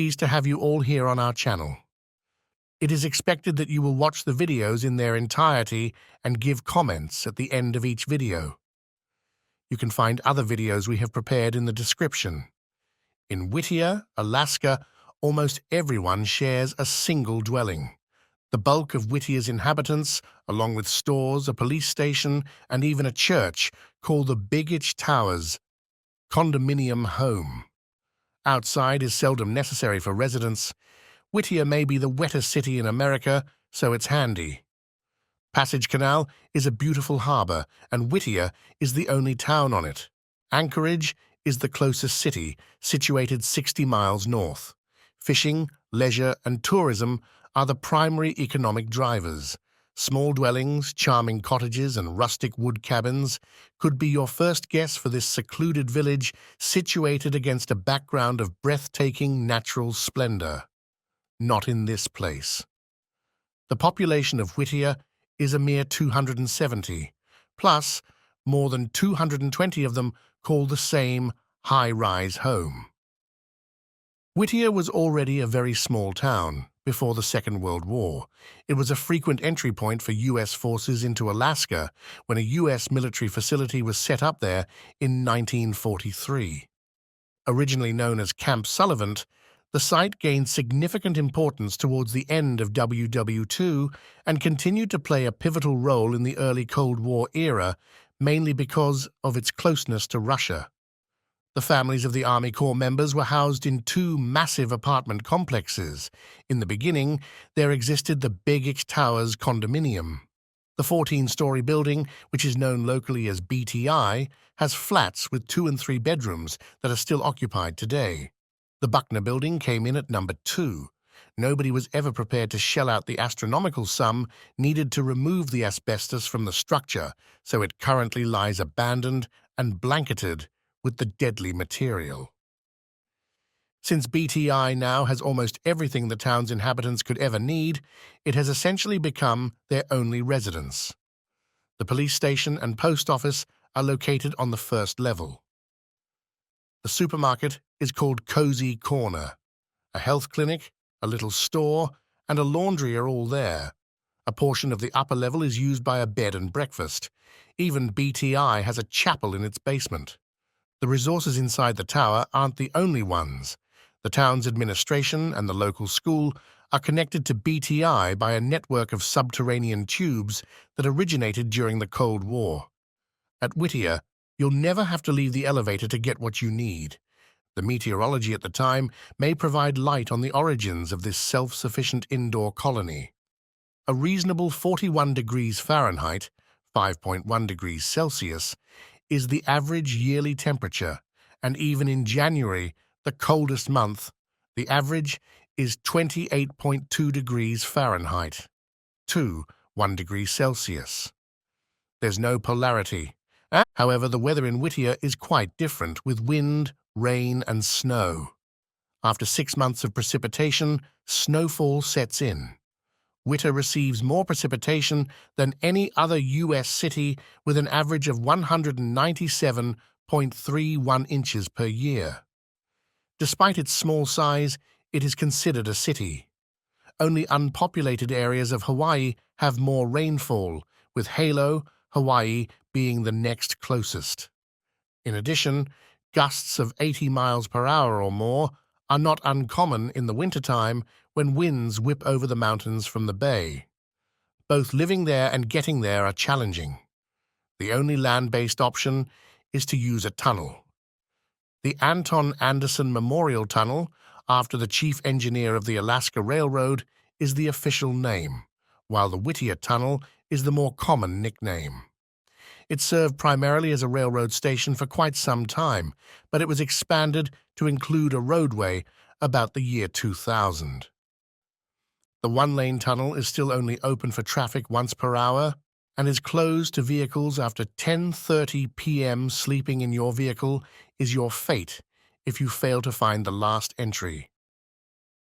pleased to have you all here on our channel. It is expected that you will watch the videos in their entirety and give comments at the end of each video. You can find other videos we have prepared in the description. In Whittier, Alaska, almost everyone shares a single dwelling. The bulk of Whittier's inhabitants, along with stores, a police station, and even a church, call the Begich Towers Condominium home. Outside is seldom necessary for residents. Whittier may be the wettest city in America, so it's handy. Passage Canal is a beautiful harbor, and Whittier is the only town on it. Anchorage is the closest city, situated 60 miles north. Fishing, leisure, and tourism are the primary economic drivers. Small dwellings, charming cottages, and rustic wood cabins could be your first guess for this secluded village situated against a background of breathtaking natural splendor. Not in this place. The population of Whittier is a mere 270, plus more than 220 of them call the same high-rise home. Whittier was already a very small town before the Second World War. It was a frequent entry point for U.S. forces into Alaska when a U.S. military facility was set up there in 1943. Originally known as Camp Sullivan, the site gained significant importance towards the end of WW II and continued to play a pivotal role in the early Cold War era, mainly because of its closeness to Russia. The families of the Army Corps members were housed in two massive apartment complexes. In the beginning, there existed the Begich Towers Condominium. The 14-story building, which is known locally as BTI, has flats with 2 and 3 bedrooms that are still occupied today. The Buckner building came in at number 2. Nobody was ever prepared to shell out the astronomical sum needed to remove the asbestos from the structure, so it currently lies abandoned and blanketed with the deadly material. Since BTI now has almost everything the town's inhabitants could ever need, it has essentially become their only residence. The police station and post office are located on the first level. The supermarket is called Cozy Corner. A health clinic, a little store, and a laundry are all there. A portion of the upper level is used by a bed and breakfast. Even BTI has a chapel in its basement. The resources inside the tower aren't the only ones. The town's administration and the local school are connected to BTI by a network of subterranean tubes that originated during the Cold War. At Whittier, you'll never have to leave the elevator to get what you need. The meteorology at the time may provide light on the origins of this self-sufficient indoor colony. A reasonable 41 degrees Fahrenheit, 5.1 degrees Celsius, is the average yearly temperature, and even in January, the coldest month, the average is 28.2 degrees Fahrenheit, 1 degree Celsius. There's no polarity. However, the weather in Whittier is quite different, with wind, rain, and snow. After 6 months of precipitation, snowfall sets in. Whittier receives more precipitation than any other U.S. city, with an average of 197.31 inches per year. Despite its small size, it is considered a city. Only unpopulated areas of Hawaii have more rainfall, with Hilo, Hawaii, being the next closest. In addition, gusts of 80 miles per hour or more are not uncommon in the wintertime when winds whip over the mountains from the bay. Both living there and getting there are challenging. The only land-based option is to use a tunnel. The Anton Anderson Memorial Tunnel, after the chief engineer of the Alaska Railroad, is the official name, while the Whittier Tunnel is the more common nickname. It served primarily as a railroad station for quite some time, but it was expanded to include a roadway about the year 2000. The one-lane tunnel is still only open for traffic once per hour and is closed to vehicles after 10:30 p.m. Sleeping in your vehicle is your fate if you fail to find the last entry.